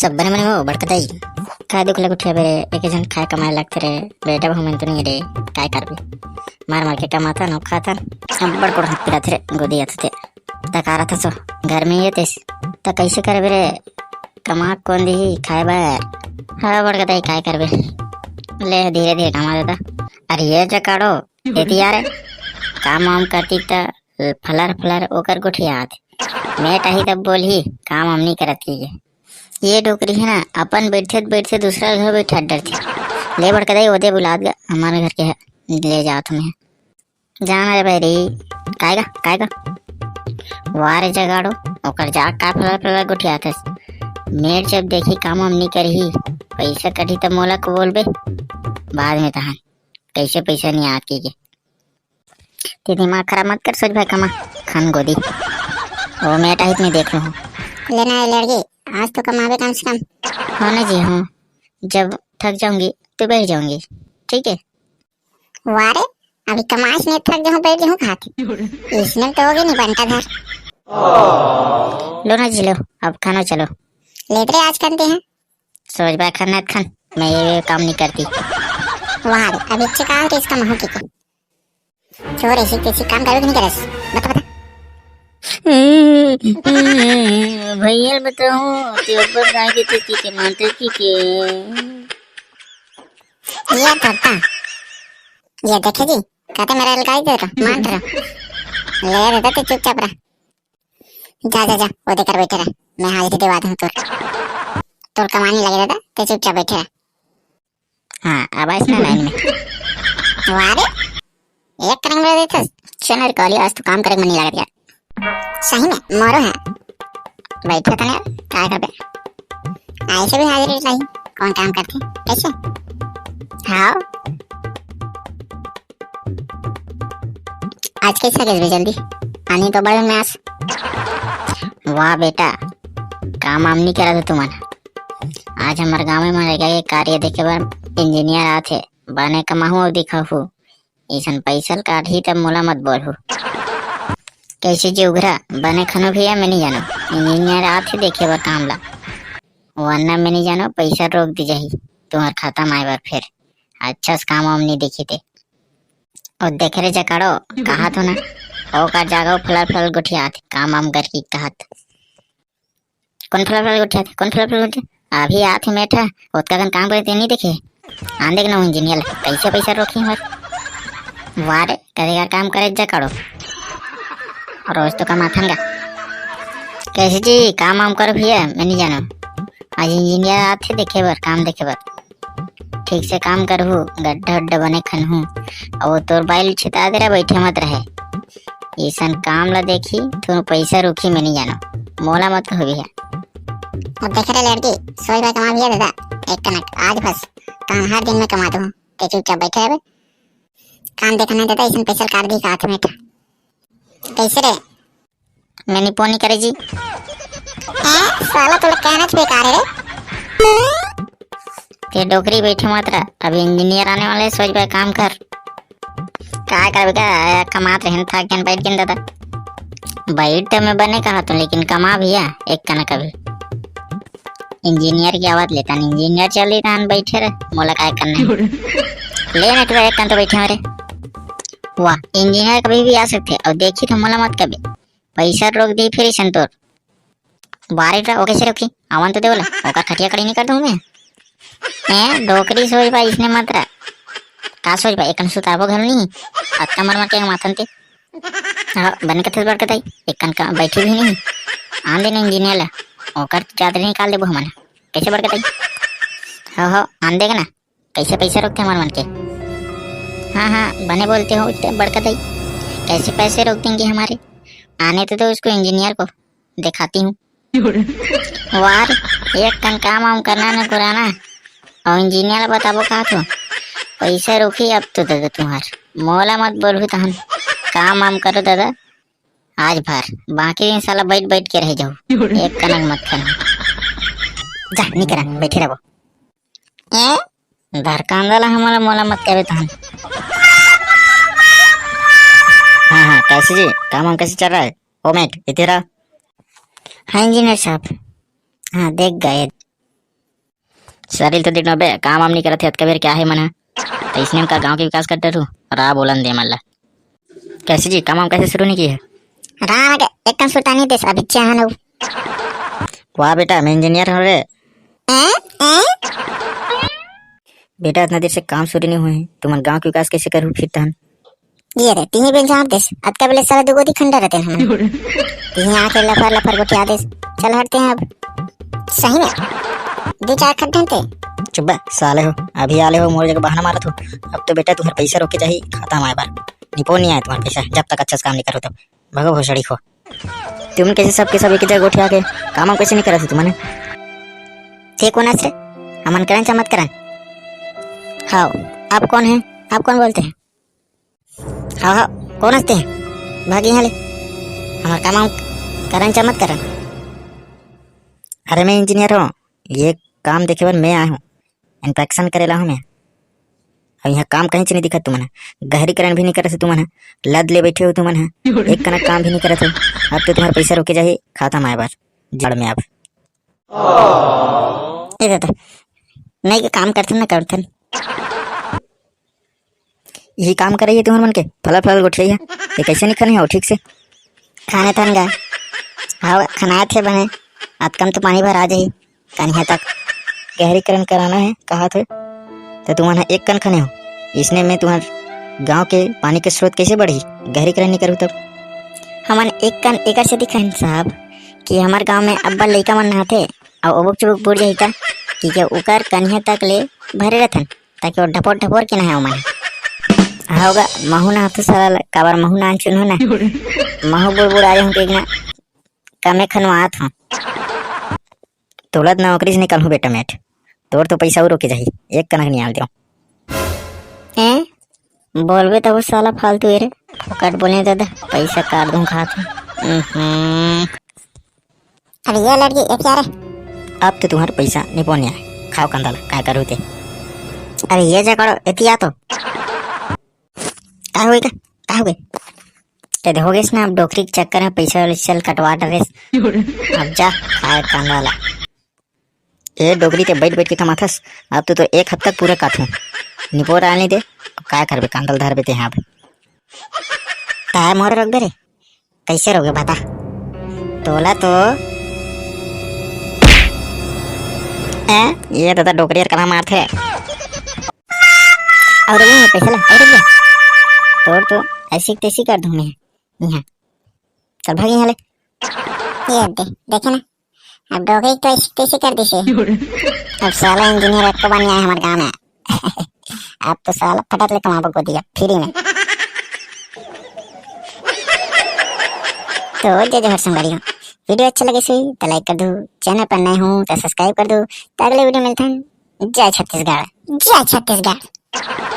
सब बने बने हो बड़कताई काय दुख उठिया बेरे एक जन खाए कमाए लगते रे बेटा बहु तो नहीं रे काय कर भी मार मार के कमाता न खाता सब बड़ कोड़ हाथ पिराते रे गोदी आते तकारा था सो घर में ये तेस त कैसे कर बेरे कमा कौन दी खाए बार हाँ बड़कताई काय कर बे ले धीरे धीरे कमा देता अरे ये जकाड़ो देती यार काम वाम करती त फलर फलर ओकर गुठिया आते मैं टाही तब बोल ही काम हम नहीं करत की ये डोकरी है ना अपन बैठे दूसरा घर बैठा डरती ले बढ़ दे ओदे बुला गा हमारे घर के है ले जाओ तुम्हें जाना रे भाई कायगा वारे जगाड़ो ओकर जा का फलर फलर गुठिया थे मेर जब देखी काम हम नहीं करही पैसा कटी तब मोला को बोलबे बाद में तहां कैसे पैसा नहीं आत की ते दिमाग खराब मत कर सोच भाई कमा खान गोदी वो मैं टाइप में देख लूँ लेना है लड़की आज तो कमावे कम से कम होना जी हूँ जब थक जाऊंगी तो बैठ जाऊंगी ठीक है वारे अभी कमाश नहीं थक जाऊँ बैठ जाऊँ खाती इसमें तो होगी नहीं बनता घर लो ना जी लो अब खाना चलो लेते आज करते हैं सोच भाई खाना खान मैं ये काम नहीं करती वारे अब अच्छे काम तो इसका महू ठीक है चोर ऐसी किसी काम करोगे नहीं करस बता भैया बताऊं कि ऊपर गाय की तुझी के मानते की ये करता ये देखे जी कहते मेरा लगाई दे रहा मान रहा ले देता तो चुपचाप रहा जा वो देकर बैठे रहा मैं हाजिरी दिवा दूं तोर कमाने लगे दादा तो चुपचाप बैठे रहा हाँ अब इसमें लाइन में वारे एक करंग में देता चैनल कॉली आज तो काम करके मन नहीं लगा यार सही में मोरो है बैठा था यार क्या कर बे ऐसे भी हाजिर नहीं कौन काम करते कैसे हाँ आज कैसा गए जल्दी आनी तो बड़े में आज वाह बेटा काम आम नहीं करा था तुम्हारा आज हमारे गांव में मरेगा ये कार्य देखे बार इंजीनियर आते बने कमाहू और दिखाहू ऐसा पैसा काट ही तब मोला मत बोलू कैसे जी उघरा बने खनो भैया मैं नहीं जानो इंजीनियर आते देखे बार काम ला वरना मैं नहीं जानो पैसा रोक दी जाही तुम्हार खाता में आए बार फिर अच्छा से काम हम नहीं देखी थे और देखे रे जकाड़ो कहा तो ना ओ का जागो फलर फलर गुठिया आते काम आम कर की कहत कौन फलर गुठिया थे कौन फलर गुठिया अभी आते बैठा उसका कन काम करते नहीं देखे आंदे ना इंजीनियर कैसे पैसा रोकी हमारे वारे करेगा काम करे जकाड़ो रोज तो कमाथंगा कैसे जी काम वाम करो भैया मैं नहीं जानो आज इंजीनियर आते देखे बर काम देखे बर ठीक से काम करहू गड्ढा उड्ढा बने खनहू और तोर बाइल छिता दे रहा बैठे मत रहे ऐसा काम ला देखी तो पैसा रुकी मैं नहीं जानो मोला मत हो भैया अब देख रहे लड़की सोच भाई कमा भैया दादा एक कनक आज बस काम हर दिन में कमा दूँ ते चुपचाप बैठे रहे काम देखना देता ऐसा पैसा काट दी हाथ में कैसे रे मैंने पोनी करे जी साला तो कहना बेकार है रे ते डोकरी बैठे मात्रा अभी इंजीनियर आने वाले सोच भाई काम कर क्या करेगा कमाते हैं था क्या बैठ के दादा बैठ तो मैं बने कहा तो लेकिन कमा भैया एक कना कभी इंजीनियर की आवाज लेता नहीं इंजीनियर चल रहा बैठे रहे मोला काय करना ले ना एक कन तो बैठे मेरे वाह इंजीनियर कभी भी आ सकते और देखी तो मोला मत कभी पैसा रोक दी फिर संतोर बारे ओके से रोकी आवन तो देवला ओका खटिया कड़ी नहीं कर दूं मैं डोकरी सोच भाई इसने मात्रा का सोच भाई एकन सुताबो घर नहीं अक्का मर के माथन ते हां बन कथे बड़ कथाई एकन का बैठी भी नहीं आंदे ने इंजीनियर ला ओकर चादर निकाल देबो हमन कैसे बड़ कथाई हो आंदे ना कैसे पैसा रोकते हमार मन के हाँ बने बोलते हो इतने बड़का दई कैसे पैसे रोक देंगे हमारे आने तो उसको इंजीनियर को दिखाती हूँ वार एक कन काम वाम करना न कराना और इंजीनियर बताबो कहा तो पैसा रोकी अब तो दादा तुम्हार मोला मत बोलू तहन काम वाम करो दादा आज भर बाकी दिन साला बैठ बैठ के रह जाओ एक कनक मत करना जा नहीं करा बैठे रहो धरकांदला हमारा मोला मत करे तहन हाँ कैसे जी काम हम कैसे चल रहा है ओ मेट इधर हाँ इंजीनियर साहब हाँ देख गए शरीर तो देखना बे, काम हम नहीं करते हत कबीर क्या है मना। तो इसने हमका गांव के विकास करते रहूं रा बोलन दे मल्ला। कैसे जी काम हम कैसे शुरू नहीं किए है? राम के एक कम सुल्तानी देश अभी चाहन हो। वाह बेटा मैं इंजीनियर हूँ रे। बेटा इतना देर से काम शुरू नहीं हुए तुम गांव के विकास कैसे करूँ फिर तहन? ये रे तीन बेन जहाँ देश अत का बेले सारा दुगोदी खंडा रहते हैं हम। तीन आके लफर लफर गोटी आदेश चल हटते हैं अब। सही में दो चार खड्डे थे। चुप बे साले हो, अभी आले हो मोर जगह बहाना मारत हो। अब तो बेटा तुम्हारे पैसा रोके चाहिए खाता माए बार निपो नहीं आया तुम्हारे पैसा जब तक अच्छा से काम नहीं करो तब भगो भोसड़ी खो। तुम कैसे सबके सब एक जगह गोठिया के काम हम कैसे नहीं करा थे तुमने? थे कौन है हमन करें चमत करें। हाँ आप कौन है? आप कौन बोलते हैं? हाँ हाँ कौन हंसते हैं? भागी यहाँ ले हमारा काम हम करें चमत करें। अरे मैं इंजीनियर हूँ, ये काम देखे बार मैं आया हूँ, इंस्पेक्शन करेला हूँ मैं। अब यहाँ काम कहीं से नहीं दिखा तुमने, गहरीकरण भी नहीं करे थे तुमने, लद ले बैठे हो तुमने, एक कनक काम भी नहीं करे थे। अब तो तुम्हारे पैसा रोके जाए खाता माए बार जड़ में। अब ये तो नहीं के काम करते ना करते यही काम कर रही है तुम्हारे मन के फल फल गोठिया है ये कैसे नहीं खाने हो ठीक से? खाने तन गए हाँ खाना थे बने आज कम तो पानी भर आ जाही कन्या तक। गहरीकरण कराना है कहा थे तो तुम्हारा एक कन खाने हो, इसने में तुम्हारे गांव के पानी के स्रोत कैसे बढ़ी? गहरीकरण नहीं करूँ तब हमन एक कन एकर से दिखाइन साहब कि हमार गांव में अब्बा लइका मन नहाते और ओबुक चुबुक बुड़ जाही त कि के उकर कन्या तक ले भरे रहथन ताकि वो ढपोर ढपोर के नहाओ मन। होगा महू ना तो साला काबर महू ना चुन हो ना महू बुड़ बुड़ आ जाऊं के ना कमे खनवात हूं। तोलत नौकरी से निकल हूँ बेटा मेट तोर तो पैसा रोके जाही एक कनक निकाल दो। ए बोलबे तब साला फालतू रे कट बोलने दादा पैसा काट दूं खात अरे ये लड़की ये क्या रे? अब तो तुम्हारा पैसा नहीं पौने आए खाओ कंदाला क्या करूँ ते? अरे ये जा करो एतिया तो का हुए ते देखोगे ना अब डोकरी के चक्कर में पैसा वाले चल कटवा डरे अब जा खाए कंदाला। ए डोगरी ते बैठ बैठ के कमाथस अब तो एक हफ्ता पूरा काटूं निपोर आने दे क्या करबे कांदल धर बेते यहाँ पे तार मोर रोक दे रे कैसे रोगे बता तोला तो ये दादा डोकरी कला मारते और ये पैसा ला अरे तोड़ तो ऐसी तैसी कर दूं मैं यहाँ चल भाग यहाँ ले। ये देखे ना अब डोगरी तो ऐसी तैसी कर दी से अब साला इंजीनियर एक को बन आया हमारे गाँव में अब तो साला फटक ले कमा को दिया फ्री में। तो जय हर संगड़ियों वीडियो अच्छा लगे सही तो लाइक कर दो, चैनल पर नए हो तो सब्सक्राइब कर दो तो अगले वीडियो मिलते हैं। जय छत्तीसगढ़ जय छत्तीसगढ़।